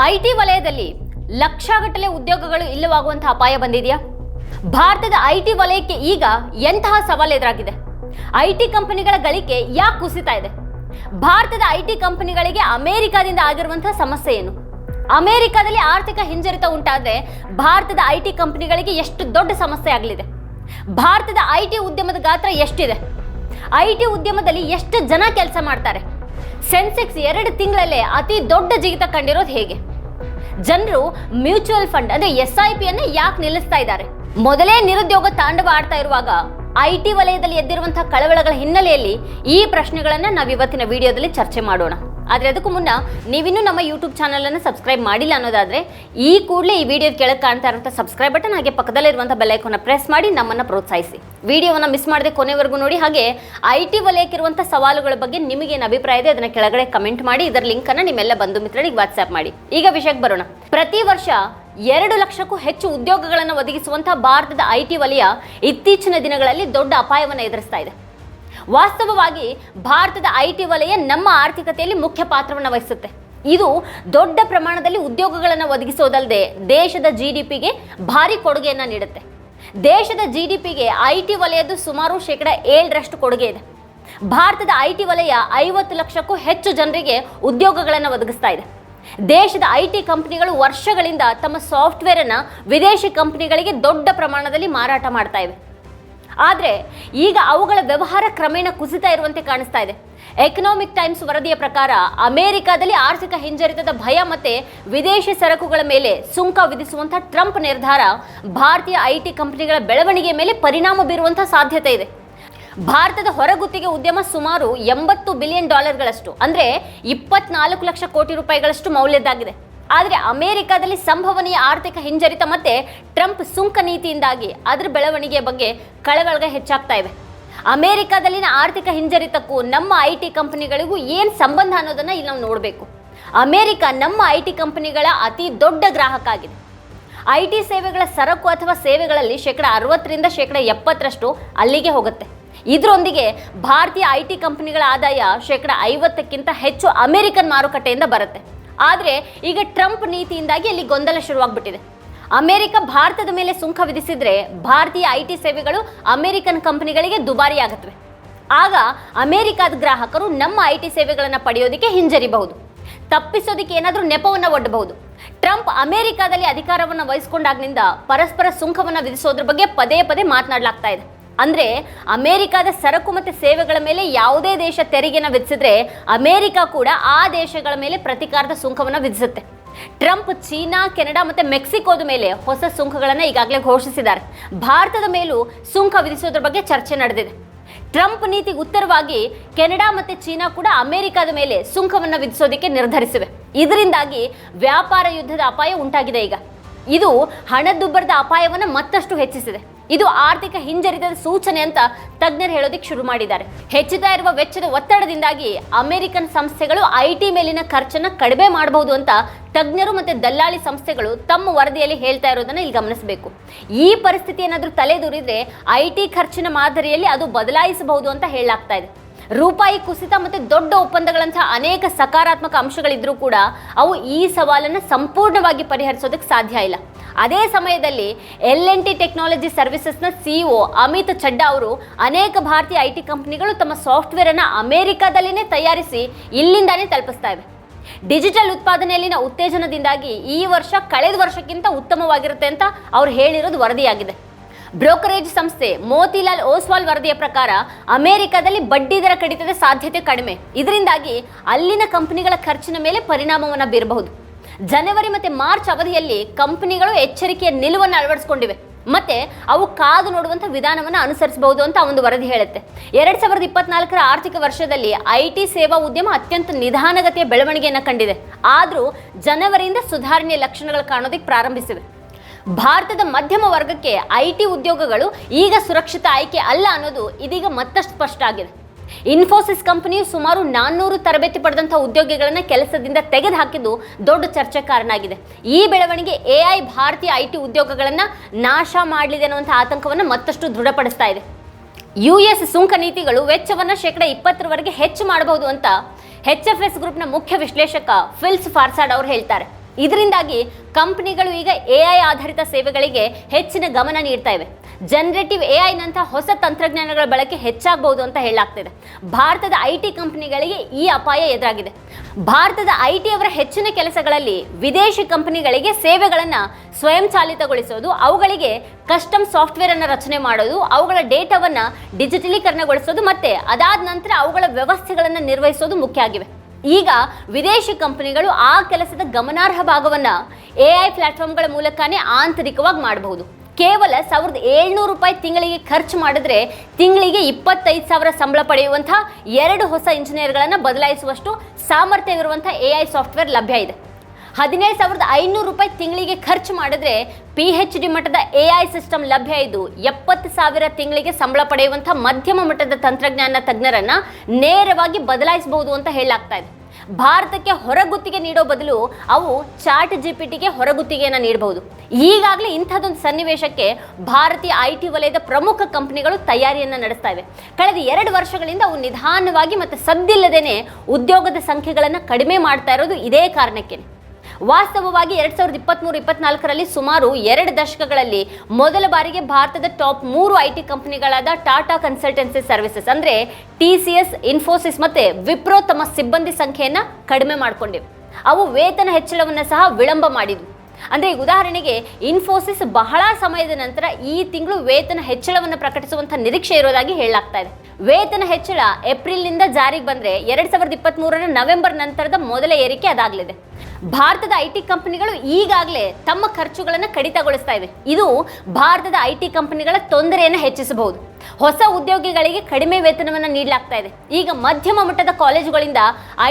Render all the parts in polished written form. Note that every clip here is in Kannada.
ಐಟಿ ವಲಯದಲ್ಲಿ ಲಕ್ಷಗಟ್ಟಲೆ ಉದ್ಯೋಗಗಳು ಇಲ್ಲವಾಗುವಂತಹ ಅಪಾಯ ಬಂದಿದೆಯಾ? ಭಾರತದ ಐಟಿ ವಲಯಕ್ಕೆ ಈಗ ಎಂತಹ ಸವಾಲು ಎದುರಾಗಿದೆ? ಐಟಿ ಕಂಪನಿಗಳ ಗಳಿಕೆ ಯಾಕೆ ಕುಸಿತಾ ಇದೆ? ಭಾರತದ ಐಟಿ ಕಂಪನಿಗಳಿಗೆ ಅಮೆರಿಕಾದಿಂದ ಆಗಿರುವಂತಹ ಸಮಸ್ಯೆ ಏನು? ಅಮೆರಿಕಾದಲ್ಲಿ ಆರ್ಥಿಕ ಹಿಂಜರಿತ ಉಂಟಾದ್ರೆ ಭಾರತದ ಐಟಿ ಕಂಪನಿಗಳಿಗೆ ಎಷ್ಟು ದೊಡ್ಡ ಸಮಸ್ಯೆ ಆಗಲಿದೆ? ಭಾರತದ ಐಟಿ ಉದ್ಯಮದ ಗಾತ್ರ ಎಷ್ಟಿದೆ? ಐಟಿ ಉದ್ಯಮದಲ್ಲಿ ಎಷ್ಟು ಜನ ಕೆಲಸ ಮಾಡ್ತಾರೆ? ಸೆನ್ಸೆಕ್ಸ್ 2 ತಿಂಗಳಲ್ಲೇ ಅತಿ ದೊಡ್ಡ ಜಿಗಿತ ಕಂಡಿರೋದು ಹೇಗೆ? ಜನರು ಮ್ಯೂಚುವಲ್ ಫಂಡ್ ಅಂದ್ರೆ SIP ಅನ್ನ ಯಾಕೆ ನಿಲ್ಲಿಸ್ತಾ ಇದ್ದಾರೆ? ಮೊದಲೇ ನಿರುದ್ಯೋಗ ತಾಂಡವ ಆಡ್ತಾ ಇರುವಾಗ ಐಟಿ ವಲಯದಲ್ಲಿ ಎದ್ದಿರುವಂತಹ ಕಳವಳಗಳ ಹಿನ್ನೆಲೆಯಲ್ಲಿ ಈ ಪ್ರಶ್ನೆಗಳನ್ನ ನಾವು ಇವತ್ತಿನ ವಿಡಿಯೋದಲ್ಲಿ ಚರ್ಚೆ ಮಾಡೋಣ. ಆದ್ರೆ ಅದಕ್ಕೂ ಮುನ್ನ ನೀವಿನ್ನೂ ನಮ್ಮ ಯೂಟ್ಯೂಬ್ ಚಾನಲ್ ಅನ್ನು ಸಬ್ಸ್ಕ್ರೈಬ್ ಮಾಡಿಲ್ಲ ಅನ್ನೋದಾದ್ರೆ ಈ ಕೂಡಲೇ ಈ ವಿಡಿಯೋ ಕೆಳಗೆ ಕಾಣ್ತಾ ಇರುವಂತಹ ಸಬ್ಸ್ಕ್ರೈಬ್ ಬಟನ್ ಹಾಗೆ ಪಕ್ಕದಲ್ಲಿರುವಂತಹ ಬೆಲ್ ಐಕಾನ್ ಪ್ರೆಸ್ ಮಾಡಿ ನಮ್ಮನ್ನ ಪ್ರೋತ್ಸಾಹಿಸಿ. ವಿಡಿಯೋವನ್ನ ಮಿಸ್ ಮಾಡದೆ ಕೊನೆವರೆಗೂ ನೋಡಿ. ಹಾಗೆ ಐಟಿ ವಲಯಕ್ಕಿರುವಂತಹ ಸವಾಲುಗಳ ಬಗ್ಗೆ ನಿಮಗೇನು ಅಭಿಪ್ರಾಯ ಇದೆ ಅದನ್ನ ಕೆಳಗಡೆ ಕಮೆಂಟ್ ಮಾಡಿ. ಇದರ ಲಿಂಕ್ ಅನ್ನ ನಿಮ್ಮೆಲ್ಲ ಬಂಧು ಮಿತ್ರರಿಗೆ ವಾಟ್ಸ್ಆಪ್ ಮಾಡಿ. ಈಗ ವಿಷಯಕ್ಕೆ ಬರೋಣ. ಪ್ರತಿ ವರ್ಷ 2 ಲಕ್ಷಕ್ಕೂ ಹೆಚ್ಚು ಉದ್ಯೋಗಗಳನ್ನು ಒದಗಿಸುವಂತಹ ಭಾರತದ ಐಟಿ ವಲಯ ಇತ್ತೀಚಿನ ದಿನಗಳಲ್ಲಿ ದೊಡ್ಡ ಅಪಾಯವನ್ನು ಎದುರಿಸ್ತಾ ಇದೆ. ವಾಸ್ತವವಾಗಿ ಭಾರತದ ಐಟಿ ವಲಯ ನಮ್ಮ ಆರ್ಥಿಕತೆಯಲ್ಲಿ ಮುಖ್ಯ ಪಾತ್ರವನ್ನು ವಹಿಸುತ್ತೆ. ಇದು ದೊಡ್ಡ ಪ್ರಮಾಣದಲ್ಲಿ ಉದ್ಯೋಗಗಳನ್ನು ಒದಗಿಸೋದಲ್ಲದೆ ದೇಶದ GDPಗೆ ಭಾರಿ ಕೊಡುಗೆಯನ್ನು ನೀಡುತ್ತೆ. ದೇಶದ GDPಗೆ ಐಟಿ ವಲಯದ್ದು ಸುಮಾರು 7% ಕೊಡುಗೆ ಇದೆ. ಭಾರತದ ಐಟಿ ವಲಯ 50 ಲಕ್ಷಕ್ಕೂ ಹೆಚ್ಚು ಜನರಿಗೆ ಉದ್ಯೋಗಗಳನ್ನು ಒದಗಿಸ್ತಾ ಇದೆ. ದೇಶದ ಐಟಿ ಕಂಪನಿಗಳು ವರ್ಷಗಳಿಂದ ತಮ್ಮ ಸಾಫ್ಟ್ವೇರ್ ಅನ್ನ ವಿದೇಶಿ ಕಂಪನಿಗಳಿಗೆ ದೊಡ್ಡ ಪ್ರಮಾಣದಲ್ಲಿ ಮಾರಾಟ ಮಾಡ್ತಾ ಇವೆ. ಆದರೆ ಈಗ ಅವುಗಳ ವ್ಯವಹಾರ ಕ್ರಮೇಣ ಕುಸಿತಾ ಇರುವಂತೆ ಕಾಣಿಸ್ತಾ ಇದೆ. ಎಕನಾಮಿಕ್ ಟೈಮ್ಸ್ ವರದಿಯ ಪ್ರಕಾರ ಅಮೆರಿಕಾದಲ್ಲಿ ಆರ್ಥಿಕ ಹಿಂಜರಿತದ ಭಯ ಮತ್ತೆ ವಿದೇಶಿ ಸರಕುಗಳ ಮೇಲೆ ಸುಂಕ ವಿಧಿಸುವಂತಹ ಟ್ರಂಪ್ ನಿರ್ಧಾರ ಭಾರತೀಯ ಐಟಿ ಕಂಪನಿಗಳ ಬೆಳವಣಿಗೆ ಮೇಲೆ ಪರಿಣಾಮ ಬೀರುವಂತಹ ಸಾಧ್ಯತೆ ಇದೆ. ಭಾರತದ ಹೊರಗುತ್ತಿಗೆ ಉದ್ಯಮ ಸುಮಾರು $80 ಬಿಲಿಯನ್ ಅಂದ್ರೆ 24 ಲಕ್ಷ ಕೋಟಿ ರೂಪಾಯಿಗಳಷ್ಟು ಮೌಲ್ಯದ್ದಾಗಿದೆ. ಆದರೆ ಅಮೆರಿಕಾದಲ್ಲಿ ಸಂಭವನೀಯ ಆರ್ಥಿಕ ಹಿಂಜರಿತ ಮತ್ತೆ ಟ್ರಂಪ್ ಸುಂಕ ನೀತಿಯಿಂದಾಗಿ ಅದರ ಬೆಳವಣಿಗೆಯ ಬಗ್ಗೆ ಕಳವಳ ಹೆಚ್ಚಾಗ್ತಾ ಇವೆ. ಅಮೆರಿಕಾದಲ್ಲಿನ ಆರ್ಥಿಕ ಹಿಂಜರಿತಕ್ಕೂ ನಮ್ಮ ಐಟಿ ಕಂಪನಿಗಳಿಗೂ ಏನು ಸಂಬಂಧ ಅನ್ನೋದನ್ನ ಇಲ್ಲಿ ನಾವು ನೋಡಬೇಕು. ಅಮೆರಿಕ ನಮ್ಮ ಐಟಿ ಕಂಪನಿಗಳ ಅತಿ ದೊಡ್ಡ ಗ್ರಾಹಕ ಆಗಿದೆ. ಐಟಿ ಸೇವೆಗಳ ಸರಕು ಅಥವಾ ಸೇವೆಗಳಲ್ಲಿ 60% ರಿಂದ 70% ಅಲ್ಲಿಗೆ ಹೋಗುತ್ತೆ. ಇದರೊಂದಿಗೆ ಭಾರತೀಯ ಐಟಿ ಕಂಪನಿಗಳ ಆದಾಯ 50%ಕ್ಕಿಂತ ಹೆಚ್ಚು ಅಮೆರಿಕನ್ ಮಾರುಕಟ್ಟೆಯಿಂದ ಬರುತ್ತೆ. ಆದರೆ ಈಗ ಟ್ರಂಪ್ ನೀತಿಯಿಂದಾಗಿ ಅಲ್ಲಿ ಗೊಂದಲ ಶುರುವಾಗ್ಬಿಟ್ಟಿದೆ. ಅಮೆರಿಕ ಭಾರತದ ಮೇಲೆ ಸುಂಕ ವಿಧಿಸಿದ್ರೆ ಭಾರತೀಯ ಐಟಿ ಸೇವೆಗಳು ಅಮೆರಿಕನ್ ಕಂಪನಿಗಳಿಗೆ ದುಬಾರಿ ಆಗುತ್ತವೆ. ಆಗ ಅಮೆರಿಕದ ಗ್ರಾಹಕರು ನಮ್ಮ ಐಟಿ ಸೇವೆಗಳನ್ನು ಪಡೆಯೋದಕ್ಕೆ ಹಿಂಜರಿಬಹುದು, ತಪ್ಪಿಸೋದಕ್ಕೆ ಏನಾದರೂ ನೆಪವನ್ನು ಒಡ್ಡಬಹುದು. ಟ್ರಂಪ್ ಅಮೆರಿಕಾದಲ್ಲಿ ಅಧಿಕಾರವನ್ನು ವಹಿಸಿಕೊಂಡಾಗಿನಿಂದ ಪರಸ್ಪರ ಸುಂಕವನ್ನು ವಿಧಿಸೋದ್ರ ಬಗ್ಗೆ ಪದೇ ಪದೇ ಮಾತನಾಡಲಾಗ್ತಾ ಇದೆ. ಅಂದ್ರೆ ಅಮೆರಿಕದ ಸರಕು ಮತ್ತು ಸೇವೆಗಳ ಮೇಲೆ ಯಾವುದೇ ದೇಶ ತೆರಿಗೆನ ವಿಧಿಸಿದ್ರೆ ಅಮೆರಿಕ ಕೂಡ ಆ ದೇಶಗಳ ಮೇಲೆ ಪ್ರತಿಕಾರದ ಸುಂಕವನ್ನು ವಿಧಿಸುತ್ತೆ. ಟ್ರಂಪ್ ಚೀನಾ, ಕೆನಡಾ ಮತ್ತು ಮೆಕ್ಸಿಕೋದ ಮೇಲೆ ಹೊಸ ಸುಂಕಗಳನ್ನು ಈಗಾಗಲೇ ಘೋಷಿಸಿದ್ದಾರೆ. ಭಾರತದ ಮೇಲೂ ಸುಂಕ ವಿಧಿಸೋದ್ರ ಬಗ್ಗೆ ಚರ್ಚೆ ನಡೆದಿದೆ. ಟ್ರಂಪ್ ನೀತಿಗೆ ಉತ್ತರವಾಗಿ ಕೆನಡಾ ಮತ್ತು ಚೀನಾ ಕೂಡ ಅಮೆರಿಕದ ಮೇಲೆ ಸುಂಕವನ್ನು ವಿಧಿಸೋದಕ್ಕೆ ನಿರ್ಧರಿಸಿವೆ. ಇದರಿಂದಾಗಿ ವ್ಯಾಪಾರ ಯುದ್ಧದ ಅಪಾಯ ಉಂಟಾಗಿದೆ. ಈಗ ಇದು ಹಣದುಬ್ಬರದ ಅಪಾಯವನ್ನು ಮತ್ತಷ್ಟು ಹೆಚ್ಚಿಸಿದೆ. ಇದು ಆರ್ಥಿಕ ಹಿಂಜರಿತದ ಸೂಚನೆ ಅಂತ ತಜ್ಞರು ಹೇಳೋದಕ್ಕೆ ಶುರು ಮಾಡಿದ್ದಾರೆ. ಹೆಚ್ಚುತ್ತಾ ಇರುವ ವೆಚ್ಚದ ಒತ್ತಡದಿಂದಾಗಿ ಅಮೆರಿಕನ್ ಸಂಸ್ಥೆಗಳು ಐಟಿ ಮೇಲಿನ ಖರ್ಚನ್ನು ಕಡಿಮೆ ಮಾಡಬಹುದು ಅಂತ ತಜ್ಞರು ಮತ್ತು ದಲ್ಲಾಳಿ ಸಂಸ್ಥೆಗಳು ತಮ್ಮ ವರದಿಯಲ್ಲಿ ಹೇಳ್ತಾ ಇರೋದನ್ನ ಇಲ್ಲಿ ಗಮನಿಸಬೇಕು. ಈ ಪರಿಸ್ಥಿತಿ ಏನಾದರೂ ತಲೆದೂರಿದ್ರೆ ಐಟಿ ಖರ್ಚಿನ ಮಾದರಿಯಲ್ಲಿ ಅದು ಬದಲಾಯಿಸಬಹುದು ಅಂತ ಹೇಳಲಾಗ್ತಾ ಇದೆ. ರೂಪಾಯಿ ಕುಸಿತ ಮತ್ತು ದೊಡ್ಡ ಒಪ್ಪಂದಗಳಂತಹ ಅನೇಕ ಸಕಾರಾತ್ಮಕ ಅಂಶಗಳಿದ್ರೂ ಕೂಡ ಅವು ಈ ಸವಾಲನ್ನು ಸಂಪೂರ್ಣವಾಗಿ ಪರಿಹರಿಸೋದಕ್ಕೆ ಸಾಧ್ಯ ಇಲ್ಲ. ಅದೇ ಸಮಯದಲ್ಲಿ L&T ಟೆಕ್ನಾಲಜಿ ಸರ್ವಿಸಸ್ನ CEO ಅಮಿತ್ ಚಡ್ಡಾ ಅವರು ಅನೇಕ ಭಾರತೀಯ ಐಟಿ ಕಂಪನಿಗಳು ತಮ್ಮ ಸಾಫ್ಟ್ವೇರ್ ಅನ್ನು ಅಮೆರಿಕಾದಲ್ಲಿನೇ ತಯಾರಿಸಿ ಇಲ್ಲಿಂದಾನೇ ತಲುಪಿಸ್ತಾ ಇವೆ. ಡಿಜಿಟಲ್ ಉತ್ಪಾದನೆಯಲ್ಲಿನ ಉತ್ತೇಜನದಿಂದಾಗಿ ಈ ವರ್ಷ ಕಳೆದ ವರ್ಷಕ್ಕಿಂತ ಉತ್ತಮವಾಗಿರುತ್ತೆ ಅಂತ ಅವ್ರು ಹೇಳಿರೋದು ವರದಿಯಾಗಿದೆ. ಬ್ರೋಕರೇಜ್ ಸಂಸ್ಥೆ ಮೋತಿಲಾಲ್ ಓಸ್ವಾಲ್ ವರದಿಯ ಪ್ರಕಾರ ಅಮೆರಿಕದಲ್ಲಿ ಬಡ್ಡಿ ದರ ಕಡಿತದ ಸಾಧ್ಯತೆ ಕಡಿಮೆ. ಇದರಿಂದಾಗಿ ಅಲ್ಲಿನ ಕಂಪನಿಗಳ ಖರ್ಚಿನ ಮೇಲೆ ಪರಿಣಾಮವನ್ನು ಬೀರಬಹುದು. ಜನವರಿ ಮತ್ತು ಮಾರ್ಚ್ ಅವಧಿಯಲ್ಲಿ ಕಂಪನಿಗಳು ಎಚ್ಚರಿಕೆಯ ನಿಲುವನ್ನು ಅಳವಡಿಸಿಕೊಂಡಿವೆ ಮತ್ತೆ ಅವು ಕಾದು ನೋಡುವಂಥ ವಿಧಾನವನ್ನು ಅನುಸರಿಸಬಹುದು ಅಂತ ಒಂದು ವರದಿ ಹೇಳುತ್ತೆ. 2024ರ ಆರ್ಥಿಕ ವರ್ಷದಲ್ಲಿ ಐಟಿ ಸೇವಾ ಉದ್ಯಮ ಅತ್ಯಂತ ನಿಧಾನಗತಿಯ ಬೆಳವಣಿಗೆಯನ್ನು ಕಂಡಿದೆ. ಆದರೂ ಜನವರಿಯಿಂದ ಸುಧಾರಣೆಯ ಲಕ್ಷಣಗಳು ಕಾಣೋದಕ್ಕೆ ಪ್ರಾರಂಭಿಸಿವೆ. ಭಾರತದ ಮಧ್ಯಮ ವರ್ಗಕ್ಕೆ ಐಟಿ ಉದ್ಯೋಗಗಳು ಈಗ ಸುರಕ್ಷಿತ ಆಯ್ಕೆ ಅಲ್ಲ ಅನ್ನೋದು ಇದೀಗ ಮತ್ತಷ್ಟು ಸ್ಪಷ್ಟ ಆಗಿದೆ. ಇನ್ಫೋಸಿಸ್ ಕಂಪನಿಯು ಸುಮಾರು 400 ತರಬೇತಿ ಪಡೆದಂತಹ ಉದ್ಯೋಗಿಗಳನ್ನು ಕೆಲಸದಿಂದ ತೆಗೆದುಹಾಕಿದ್ದು ದೊಡ್ಡ ಚರ್ಚೆ ಕಾರಣ ಆಗಿದೆ. ಈ ಬೆಳವಣಿಗೆ AI ಭಾರತೀಯ ಐಟಿ ಉದ್ಯೋಗಗಳನ್ನು ನಾಶ ಮಾಡಲಿದೆ ಅನ್ನುವಂಥ ಆತಂಕವನ್ನು ಮತ್ತಷ್ಟು ದೃಢಪಡಿಸ್ತಾ ಇದೆ. US ಸುಂಕ ನೀತಿಗಳು ವೆಚ್ಚವನ್ನು 20% ಹೆಚ್ಚು ಮಾಡಬಹುದು ಅಂತ HFS ಗ್ರೂಪ್ನ ಮುಖ್ಯ ವಿಶ್ಲೇಷಕ ಫಿಲ್ಸ್ ಫಾರ್ಸಾಡ್ ಅವರು ಹೇಳ್ತಾರೆ. ಇದರಿಂದಾಗಿ ಕಂಪನಿಗಳು ಈಗ AI ಆಧಾರಿತ ಸೇವೆಗಳಿಗೆ ಹೆಚ್ಚಿನ ಗಮನ ನೀಡ್ತಾ ಇವೆ. ಜನರೇಟಿವ್ AI ನಂತಹ ಹೊಸ ತಂತ್ರಜ್ಞಾನಗಳ ಬಳಕೆ ಹೆಚ್ಚಾಗಬಹುದು ಅಂತ ಹೇಳಲಾಗ್ತಿದೆ. ಭಾರತದ IT ಕಂಪನಿಗಳಿಗೆ ಈ ಅಪಾಯ ಎದುರಾಗಿದೆ. ಭಾರತದ IT ಅವರ ಹೆಚ್ಚಿನ ಕೆಲಸಗಳಲ್ಲಿ ವಿದೇಶಿ ಕಂಪನಿಗಳಿಗೆ ಸೇವೆಗಳನ್ನು ಸ್ವಯಂಚಾಲಿತಗೊಳಿಸೋದು, ಅವುಗಳಿಗೆ ಕಸ್ಟಮ್ ಸಾಫ್ಟ್ವೇರ್ ಅನ್ನು ರಚನೆ ಮಾಡೋದು, ಅವುಗಳ ಡೇಟಾವನ್ನು ಡಿಜಿಟಲೀಕರಣಗೊಳಿಸೋದು ಮತ್ತೆ ಅದಾದ ನಂತರ ಅವುಗಳ ವ್ಯವಸ್ಥೆಗಳನ್ನು ನಿರ್ವಹಿಸೋದು ಮುಖ್ಯ ಆಗಿವೆ. ಈಗ ವಿದೇಶಿ ಕಂಪನಿಗಳು ಆ ಕೆಲಸದ ಗಮನಾರ್ಹ ಭಾಗವನ್ನು AI ಪ್ಲಾಟ್ಫಾರ್ಮ್ಗಳ ಮೂಲಕನೇ ಆಂತರಿಕವಾಗಿ ಮಾಡಬಹುದು. ಕೇವಲ ₹1,700 ತಿಂಗಳಿಗೆ ಖರ್ಚು ಮಾಡಿದ್ರೆ ತಿಂಗಳಿಗೆ 25,000 ಸಂಬಳ ಪಡೆಯುವಂಥ 2 ಹೊಸ ಇಂಜಿನಿಯರ್ಗಳನ್ನು ಬದಲಾಯಿಸುವಷ್ಟು ಸಾಮರ್ಥ್ಯವಿರುವಂಥ AI ಸಾಫ್ಟ್ವೇರ್ ಲಭ್ಯ ಇದೆ. ₹17,500 ತಿಂಗಳಿಗೆ ಖರ್ಚು ಮಾಡಿದ್ರೆ PhD ಮಟ್ಟದ AI ಸಿಸ್ಟಮ್ ಲಭ್ಯ ಇದ್ದು 70,000 ತಿಂಗಳಿಗೆ ಸಂಬಳ ಪಡೆಯುವಂಥ ಮಧ್ಯಮ ಮಟ್ಟದ ತಂತ್ರಜ್ಞಾನ ತಜ್ಞರನ್ನ ನೇರವಾಗಿ ಬದಲಾಯಿಸಬಹುದು ಅಂತ ಹೇಳಲಾಗ್ತಾ ಇದೆ. ಭಾರತಕ್ಕೆ ಹೊರಗುತ್ತಿಗೆ ನೀಡೋ ಬದಲು ಅವು ChatGPTಗೆ ಹೊರಗುತ್ತಿಗೆಯನ್ನು ನೀಡಬಹುದು. ಈಗಾಗಲೇ ಇಂಥದ್ದೊಂದು ಸನ್ನಿವೇಶಕ್ಕೆ ಭಾರತೀಯ IT ವಲಯದ ಪ್ರಮುಖ ಕಂಪನಿಗಳು ತಯಾರಿಯನ್ನು ನಡೆಸ್ತಾ ಇವೆ. ಕಳೆದ 2 ವರ್ಷಗಳಿಂದ ಅವು ನಿಧಾನವಾಗಿ ಮತ್ತು ಸದ್ದಿಲ್ಲದೇನೆ ಉದ್ಯೋಗದ ಸಂಖ್ಯೆಗಳನ್ನು ಕಡಿಮೆ ಮಾಡ್ತಾ ಇರೋದು ಇದೇ ಕಾರಣಕ್ಕೆ. ವಾಸ್ತವವಾಗಿ 2023-24ರಲ್ಲಿ ಸುಮಾರು 2 ದಶಕಗಳಲ್ಲಿ ಮೊದಲ ಬಾರಿಗೆ ಭಾರತದ ಟಾಪ್ 3 IT ಕಂಪನಿಗಳಾದ ಟಾಟಾ ಕನ್ಸಲ್ಟೆನ್ಸಿ ಸರ್ವಿಸಸ್ ಅಂದರೆ TCS, ಇನ್ಫೋಸಿಸ್ ಮತ್ತು ವಿಪ್ರೋ ತಮ್ಮ ಸಿಬ್ಬಂದಿ ಸಂಖ್ಯೆಯನ್ನು ಕಡಿಮೆ ಮಾಡಿಕೊಂಡಿವೆ. ಅವು ವೇತನ ಹೆಚ್ಚಳವನ್ನು ಸಹ ವಿಳಂಬ ಮಾಡಿದ್ವು. ಅಂದರೆ ಈಗ ಉದಾಹರಣೆಗೆ ಇನ್ಫೋಸಿಸ್ ಬಹಳ ಸಮಯದ ನಂತರ ಈ ತಿಂಗಳು ವೇತನ ಹೆಚ್ಚಳವನ್ನು ಪ್ರಕಟಿಸುವಂಥ ನಿರೀಕ್ಷೆ ಇರೋದಾಗಿ ಹೇಳಲಾಗ್ತಾ ಇದೆ. ವೇತನ ಹೆಚ್ಚಳ ಏಪ್ರಿಲ್ನಿಂದ ಜಾರಿಗೆ ಬಂದರೆ 2023ರ ನವೆಂಬರ್ ನಂತರದ ಮೊದಲ ಏರಿಕೆ ಅದಾಗಲಿದೆ. ಭಾರತದ IT ಕಂಪನಿಗಳು ಈಗಾಗಲೇ ತಮ್ಮ ಖರ್ಚುಗಳನ್ನು ಕಡಿತಗೊಳಿಸ್ತಾ ಇವೆ. ಇದು ಭಾರತದ IT ಕಂಪನಿಗಳ ತೊಂದರೆಯನ್ನು ಹೆಚ್ಚಿಸಬಹುದು. ಹೊಸ ಉದ್ಯೋಗಿಗಳಿಗೆ ಕಡಿಮೆ ವೇತನವನ್ನು ನೀಡಲಾಗ್ತಾ ಇದೆ. ಈಗ ಮಧ್ಯಮ ಮಟ್ಟದ ಕಾಲೇಜುಗಳಿಂದ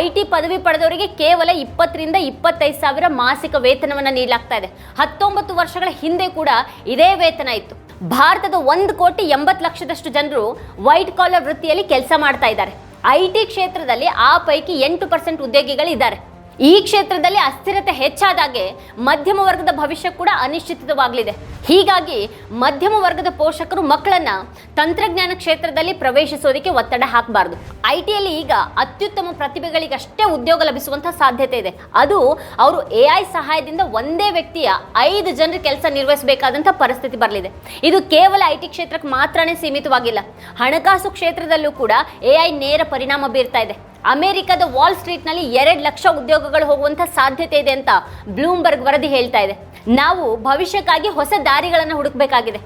IT ಪದವಿ ಪಡೆದವರಿಗೆ ಕೇವಲ 20,000ರಿಂದ 25,000 ಮಾಸಿಕ ವೇತನವನ್ನು ನೀಡಲಾಗ್ತಾ ಇದೆ. 19 ವರ್ಷಗಳ ಹಿಂದೆ ಕೂಡ ಇದೇ ವೇತನ ಇತ್ತು. ಭಾರತದ 1,80,00,000 ಜನರು ವೈಟ್ ಕಾಲರ್ ವೃತ್ತಿಯಲ್ಲಿ ಕೆಲಸ ಮಾಡ್ತಾ ಇದ್ದಾರೆ. IT ಕ್ಷೇತ್ರದಲ್ಲಿ ಆ ಪೈಕಿ 8% ಉದ್ಯೋಗಿಗಳಿದ್ದಾರೆ. ಈ ಕ್ಷೇತ್ರದಲ್ಲಿ ಅಸ್ಥಿರತೆ ಹೆಚ್ಚಾದಾಗೆ ಮಧ್ಯಮ ವರ್ಗದ ಭವಿಷ್ಯ ಕೂಡ ಅನಿಶ್ಚಿತವಾಗಲಿದೆ. ಹೀಗಾಗಿ ಮಧ್ಯಮ ವರ್ಗದ ಪೋಷಕರು ಮಕ್ಕಳನ್ನ ತಂತ್ರಜ್ಞಾನ ಕ್ಷೇತ್ರದಲ್ಲಿ ಪ್ರವೇಶಿಸೋದಕ್ಕೆ ಒತ್ತಡ ಹಾಕಬಾರದು. ITಯಲ್ಲಿ ಈಗ ಅತ್ಯುತ್ತಮ ಪ್ರತಿಭೆಗಳಿಗಷ್ಟೇ ಉದ್ಯೋಗ ಲಭಿಸುವಂಥ ಸಾಧ್ಯತೆ ಇದೆ. ಅದು ಅವರು AI ಸಹಾಯದಿಂದ ಒಂದೇ ವ್ಯಕ್ತಿಯ 5 ಜನರ ಕೆಲಸ ನಿರ್ವಹಿಸಬೇಕಾದಂಥ ಪರಿಸ್ಥಿತಿ ಬರಲಿದೆ. ಇದು ಕೇವಲ IT ಕ್ಷೇತ್ರಕ್ಕೆ ಮಾತ್ರನೇ ಸೀಮಿತವಾಗಿಲ್ಲ. ಹಣಕಾಸು ಕ್ಷೇತ್ರದಲ್ಲೂ ಕೂಡ AI ನೇರ ಪರಿಣಾಮ ಬೀರ್ತಾ ಇದೆ. ಅಮೆರಿಕದ ವಾಲ್ ಸ್ಟ್ರೀಟ್ನಲ್ಲಿ 2 ಲಕ್ಷ ಉದ್ಯೋಗಗಳು ಹೋಗುವಂಥ ಸಾಧ್ಯತೆ ಇದೆ ಅಂತ ಬ್ಲೂಮ್ಬರ್ಗ್ ವರದಿ ಹೇಳ್ತಾ ಇದೆ. ನಾವು ಭವಿಷ್ಯಕ್ಕಾಗಿ ಹೊಸ ದಾರಿಗಳನ್ನು ಹುಡುಕಬೇಕಾಗಿದೆ.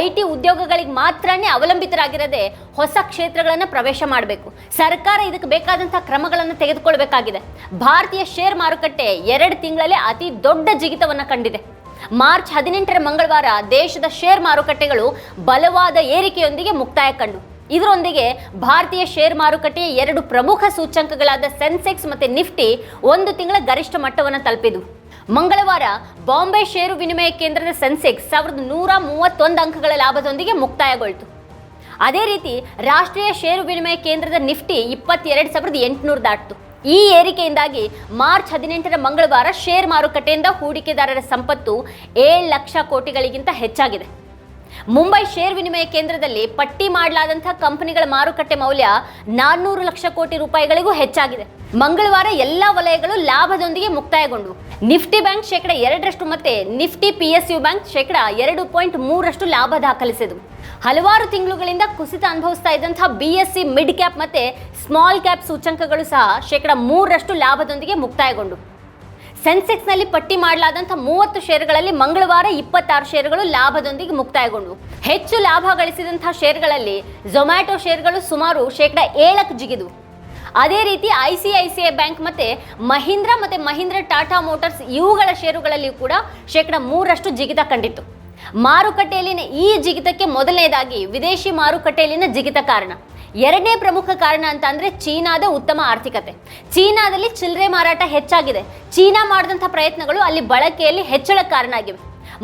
IT ಉದ್ಯೋಗಗಳಿಗೆ ಮಾತ್ರನೇ ಅವಲಂಬಿತರಾಗಿರದೆ ಹೊಸ ಕ್ಷೇತ್ರಗಳನ್ನು ಪ್ರವೇಶ ಮಾಡಬೇಕು. ಸರ್ಕಾರ ಇದಕ್ಕೆ ಬೇಕಾದಂಥ ಕ್ರಮಗಳನ್ನು ತೆಗೆದುಕೊಳ್ಬೇಕಾಗಿದೆ. ಭಾರತೀಯ ಶೇರ್ ಮಾರುಕಟ್ಟೆ 2 ತಿಂಗಳಲ್ಲೇ ಅತಿ ದೊಡ್ಡ ಜಿಗಿತವನ್ನು ಕಂಡಿದೆ. ಮಾರ್ಚ್ 18ರ ಮಂಗಳವಾರ ದೇಶದ ಶೇರ್ ಮಾರುಕಟ್ಟೆಗಳು ಬಲವಾದ ಏರಿಕೆಯೊಂದಿಗೆ ಮುಕ್ತಾಯ ಕಂಡು. ಇದರೊಂದಿಗೆ ಭಾರತೀಯ ಶೇರ್ ಮಾರುಕಟ್ಟೆಯ 2 ಪ್ರಮುಖ ಸೂಚ್ಯಂಕಗಳಾದ ಸೆನ್ಸೆಕ್ಸ್ ಮತ್ತು ನಿಫ್ಟಿ 1 ತಿಂಗಳ ಗರಿಷ್ಠ ಮಟ್ಟವನ್ನು ತಲುಪಿದವು. ಮಂಗಳವಾರ ಬಾಂಬೆ ಷೇರು ವಿನಿಮಯ ಕೇಂದ್ರದ ಸೆನ್ಸೆಕ್ಸ್ 1,131 ಅಂಕಗಳ ಲಾಭದೊಂದಿಗೆ ಮುಕ್ತಾಯಗೊಳ್ತು. ಅದೇ ರೀತಿ ರಾಷ್ಟ್ರೀಯ ಷೇರು ವಿನಿಮಯ ಕೇಂದ್ರದ ನಿಫ್ಟಿ 22,800 ದಾಟಿತು. ಈ ಏರಿಕೆಯಿಂದಾಗಿ ಮಾರ್ಚ್ 18ರ ಮಂಗಳವಾರ ಶೇರ್ ಮಾರುಕಟ್ಟೆಯಿಂದ ಹೂಡಿಕೆದಾರರ ಸಂಪತ್ತು 7 ಲಕ್ಷ ಕೋಟಿಗಳಿಗಿಂತ ಹೆಚ್ಚಾಗಿದೆ. ಮುಂಬೈ ಷೇರ್ ವಿನಿಮಯ ಕೇಂದ್ರದಲ್ಲಿ ಪಟ್ಟಿ ಮಾಡಲಾದಂಥ ಕಂಪನಿಗಳ ಮಾರುಕಟ್ಟೆ ಮೌಲ್ಯ 400 ಲಕ್ಷ ಕೋಟಿ ರೂಪಾಯಿಗಳಿಗೂ ಹೆಚ್ಚಾಗಿದೆ. ಮಂಗಳವಾರ ಎಲ್ಲ ವಲಯಗಳು ಲಾಭದೊಂದಿಗೆ ಮುಕ್ತಾಯಗೊಂಡವು. ನಿಫ್ಟಿ ಬ್ಯಾಂಕ್ -2% ಮತ್ತೆ ನಿಫ್ಟಿ PSU ಬ್ಯಾಂಕ್ -2.3% ಲಾಭ ದಾಖಲಿಸಿದವು. ಹಲವಾರು ತಿಂಗಳುಗಳಿಂದ ಕುಸಿತ ಅನುಭವಿಸ್ತಾ ಇದ್ದಂತಹ BSE ಮಿಡ್ ಕ್ಯಾಪ್ ಮತ್ತೆ ಸ್ಮಾಲ್ ಕ್ಯಾಪ್ ಸೂಚ್ಯಂಕಗಳು ಸಹ -3% ಲಾಭದೊಂದಿಗೆ ಮುಕ್ತಾಯಗೊಂಡವು. ಸೆನ್ಸೆಕ್ಸ್ನಲ್ಲಿ ಪಟ್ಟಿ ಮಾಡಲಾದಂಥ 30 ಷೇರುಗಳಲ್ಲಿ ಮಂಗಳವಾರ 26 ಷೇರುಗಳು ಲಾಭದೊಂದಿಗೆ ಮುಕ್ತಾಯಗೊಂಡವು. ಹೆಚ್ಚು ಲಾಭ ಗಳಿಸಿದಂಥ ಷೇರುಗಳಲ್ಲಿ ಝೊಮ್ಯಾಟೊ ಷೇರುಗಳು ಸುಮಾರು 7% ಜಿಗಿದವು. ಅದೇ ರೀತಿ ICICI ಬ್ಯಾಂಕ್ ಮತ್ತು ಮಹೀಂದ್ರ ಟಾಟಾ ಮೋಟಾರ್ಸ್ ಇವುಗಳ ಷೇರುಗಳಲ್ಲಿಯೂ ಕೂಡ -3% ಜಿಗಿತ ಕಂಡಿತ್ತು. ಮಾರುಕಟ್ಟೆಯಲ್ಲಿನ ಈ ಜಿಗಿತಕ್ಕೆ ಮೊದಲನೇದಾಗಿ ವಿದೇಶಿ ಮಾರುಕಟ್ಟೆಯಲ್ಲಿನ ಜಿಗಿತ ಕಾರಣ. ಎರಡನೇ ಪ್ರಮುಖ ಕಾರಣ ಅಂತ ಅಂದರೆ ಚೀನಾದ ಉತ್ತಮ ಆರ್ಥಿಕತೆ. ಚೀನಾದಲ್ಲಿ ಚಿಲ್ಲರೆ ಮಾರಾಟ ಹೆಚ್ಚಾಗಿದೆ. ಚೀನಾ ಮಾಡಿದಂಥ ಪ್ರಯತ್ನಗಳು ಅಲ್ಲಿ ಬಳಕೆಯಲ್ಲಿ ಹೆಚ್ಚಳಕ್ಕೆ ಕಾರಣ ಆಗಿವೆ.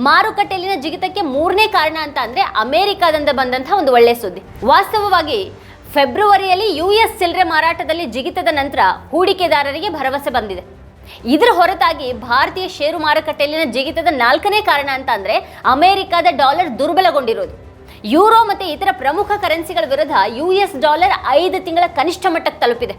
ಮಾರುಕಟ್ಟೆಯಲ್ಲಿನ ಜಿಗಿತಕ್ಕೆ ಮೂರನೇ ಕಾರಣ ಅಂತ ಅಂದರೆ ಅಮೆರಿಕಾದಿಂದ ಬಂದಂಥ ಒಂದು ಒಳ್ಳೆಯ ಸುದ್ದಿ. ವಾಸ್ತವವಾಗಿ ಫೆಬ್ರವರಿಯಲ್ಲಿ US ಚಿಲ್ಲರೆ ಮಾರಾಟದಲ್ಲಿ ಜಿಗಿತದ ನಂತರ ಹೂಡಿಕೆದಾರರಿಗೆ ಭರವಸೆ ಬಂದಿದೆ. ಇದರ ಹೊರತಾಗಿ ಭಾರತೀಯ ಷೇರು ಮಾರುಕಟ್ಟೆಯಲ್ಲಿನ ಜಿಗಿತದ ನಾಲ್ಕನೇ ಕಾರಣ ಅಂತ ಅಂದರೆ ಅಮೆರಿಕದ ಡಾಲರ್ ದುರ್ಬಲಗೊಂಡಿರೋದು. ಯೂರೋ ಮತ್ತು ಇತರ ಪ್ರಮುಖ ಕರೆನ್ಸಿಗಳ ವಿರುದ್ಧ US ಡಾಲರ್ 5 ತಿಂಗಳ ಕನಿಷ್ಠ ಮಟ್ಟಕ್ಕೆ ತಲುಪಿದೆ.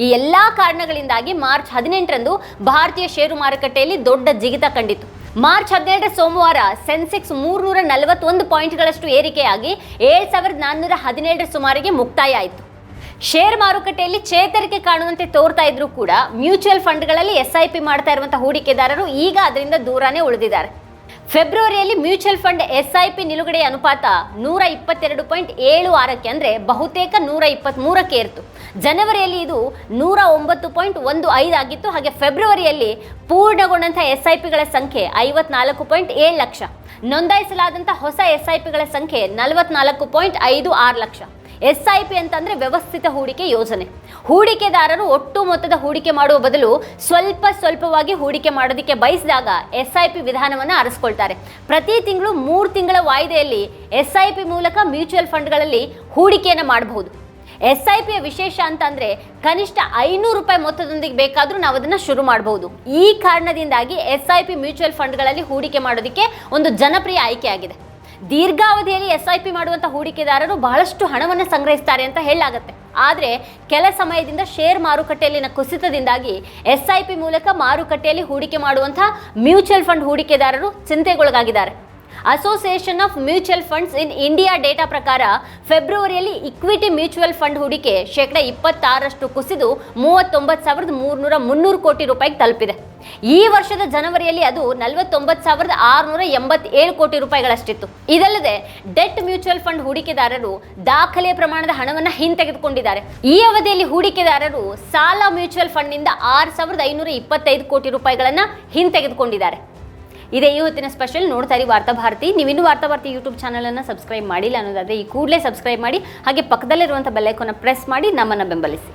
ಈ ಎಲ್ಲ ಕಾರಣಗಳಿಂದಾಗಿ ಮಾರ್ಚ್ 18ರಂದು ಭಾರತೀಯ ಷೇರು ಮಾರುಕಟ್ಟೆಯಲ್ಲಿ ದೊಡ್ಡ ಜಿಗಿತ ಕಂಡಿತು. ಮಾರ್ಚ್ 17ರ ಸೋಮವಾರ ಸೆನ್ಸೆಕ್ಸ್ 341 ಪಾಯಿಂಟ್ಗಳಷ್ಟು ಏರಿಕೆಯಾಗಿ 7417 ಸುಮಾರಿಗೆ ಮುಕ್ತಾಯ ಆಯಿತು. ಶೇರ್ ಮಾರುಕಟ್ಟೆಯಲ್ಲಿ ಚೇತರಿಕೆ ಕಾಣುವಂತೆ ತೋರ್ತಾ ಇದ್ರೂ ಕೂಡ ಮ್ಯೂಚುವಲ್ ಫಂಡ್ಗಳಲ್ಲಿ SIP ಮಾಡ್ತಾ ಇರುವಂತಹ ಹೂಡಿಕೆದಾರರು ಈಗ ಅದರಿಂದ ದೂರನೇ ಉಳಿದಿದ್ದಾರೆ. ಫೆಬ್ರವರಿಯಲ್ಲಿ ಮ್ಯೂಚುವಲ್ ಫಂಡ್ SIP ನಿಲುಗಡೆಯ ಅನುಪಾತ 122.76ಕ್ಕೆ ಅಂದರೆ ಬಹುತೇಕ 123ಕ್ಕೆ ಏರಿತು. ಜನವರಿಯಲ್ಲಿ ಇದು 109.15 ಆಗಿತ್ತು. ಹಾಗೆ ಫೆಬ್ರವರಿಯಲ್ಲಿ ಪೂರ್ಣಗೊಂಡಂತಹ SIPಗಳ ಸಂಖ್ಯೆ 54.7 ಲಕ್ಷ. ನೋಂದಾಯಿಸಲಾದಂಥ ಹೊಸ SIPಗಳ ಸಂಖ್ಯೆ 44.56 ಲಕ್ಷ. SIP ಅಂತಂದ್ರೆ ವ್ಯವಸ್ಥಿತ ಹೂಡಿಕೆ ಯೋಜನೆ. ಹೂಡಿಕೆದಾರರು ಒಟ್ಟು ಮೊತ್ತದ ಹೂಡಿಕೆ ಮಾಡುವ ಬದಲು ಸ್ವಲ್ಪವಾಗಿ ಹೂಡಿಕೆ ಮಾಡೋದಕ್ಕೆ ಬಯಸಿದಾಗ SIP ವಿಧಾನವನ್ನು ಆರಿಸ್ಕೊಳ್ತಾರೆ. ಪ್ರತಿ ತಿಂಗಳು 3 ತಿಂಗಳ ವಾಯ್ದೆಯಲ್ಲಿ SIP ಮೂಲಕ ಮ್ಯೂಚುವಲ್ ಫಂಡ್ಗಳಲ್ಲಿ ಹೂಡಿಕೆಯನ್ನು ಮಾಡಬಹುದು. SIPಯ ವಿಶೇಷ ಅಂತಂದ್ರೆ ಕನಿಷ್ಠ ₹500 ಮೊತ್ತದೊಂದಿಗೆ ಬೇಕಾದರೂ ನಾವು ಅದನ್ನು ಶುರು ಮಾಡಬಹುದು. ಈ ಕಾರಣದಿಂದಾಗಿ SIP ಮ್ಯೂಚುವಲ್ ಫಂಡ್ಗಳಲ್ಲಿ ಹೂಡಿಕೆ ಮಾಡೋದಕ್ಕೆ ಒಂದು ಜನಪ್ರಿಯ ಆಯ್ಕೆಯಾಗಿದೆ. ದೀರ್ಘಾವಧಿಯಲ್ಲಿ SIP ಮಾಡುವಂಥ ಹೂಡಿಕೆದಾರರು ಬಹಳಷ್ಟು ಹಣವನ್ನು ಸಂಗ್ರಹಿಸ್ತಾರೆ ಅಂತ ಹೇಳಲಾಗುತ್ತೆ. ಆದರೆ ಕೆಲ ಸಮಯದಿಂದ ಶೇರ್ ಮಾರುಕಟ್ಟೆಯಲ್ಲಿನ ಕುಸಿತದಿಂದಾಗಿ SIP ಮೂಲಕ ಮಾರುಕಟ್ಟೆಯಲ್ಲಿ ಹೂಡಿಕೆ ಮಾಡುವಂಥ ಮ್ಯೂಚುವಲ್ ಫಂಡ್ ಹೂಡಿಕೆದಾರರು ಚಿಂತೆಗೊಳಗಾಗಿದ್ದಾರೆ. Association of mutual funds in India data ಪ್ರಕಾರ ಫೆಬ್ರವರಿಯಲ್ಲಿ ಇಕ್ವಿಟಿ ಮ್ಯೂಚುವಲ್ ಫಂಡ್ ಹೂಡಿಕೆ %26 ಕುಸಿದು ₹39,300 ಕೋಟಿ ತಲುಪಿದೆ. ಈ ವರ್ಷದ ಜನವರಿಯಲ್ಲಿ ಅದು ₹49,687 ಕೋಟಿ ರೂಪಾಯಿಗಳಷ್ಟಿತ್ತು. ಇದಲ್ಲದೆ ಡೆಟ್ ಮ್ಯೂಚುವಲ್ ಫಂಡ್ ಹೂಡಿಕೆದಾರರು ದಾಖಲೆಯ ಪ್ರಮಾಣದ ಹಣವನ್ನು ಹಿಂತೆಗೆದುಕೊಂಡಿದ್ದಾರೆ. ಈ ಅವಧಿಯಲ್ಲಿ ಹೂಡಿಕೆದಾರರು ಸಾಲ ಮ್ಯೂಚುವಲ್ ಫಂಡ್ನಿಂದ ₹6,525 ಕೋಟಿ ರೂಪಾಯಿಗಳನ್ನು ಹಿಂತೆಗೆದುಕೊಂಡಿದ್ದಾರೆ. ಇದೇ ಈ ಹೊತ್ತಿನ ಸ್ಪೆಷಲ್. ನೋಡ್ತಾ ಇರಿ ವಾರ್ತಾ ಭಾರತಿ. ನೀವಿನ್ನೂ ವಾರ್ತಾ ಭಾರತಿ ಯೂಟ್ಯೂಬ್ ಚಾನಲನ್ನು ಸಬ್ಸ್ಕ್ರೈಬ್ ಮಾಡಿಲ್ಲ ಅನ್ನೋದಾದರೆ ಈ ಕೂಡಲೇ ಸಬ್ಸ್ಕ್ರೈಬ್ ಮಾಡಿ, ಹಾಗೆ ಪಕ್ಕದಲ್ಲಿರುವಂಥ ಬೆಲ್ ಐಕಾನ್ನ ಪ್ರೆಸ್ ಮಾಡಿ ನಮ್ಮನ್ನು ಬೆಂಬಲಿಸಿ.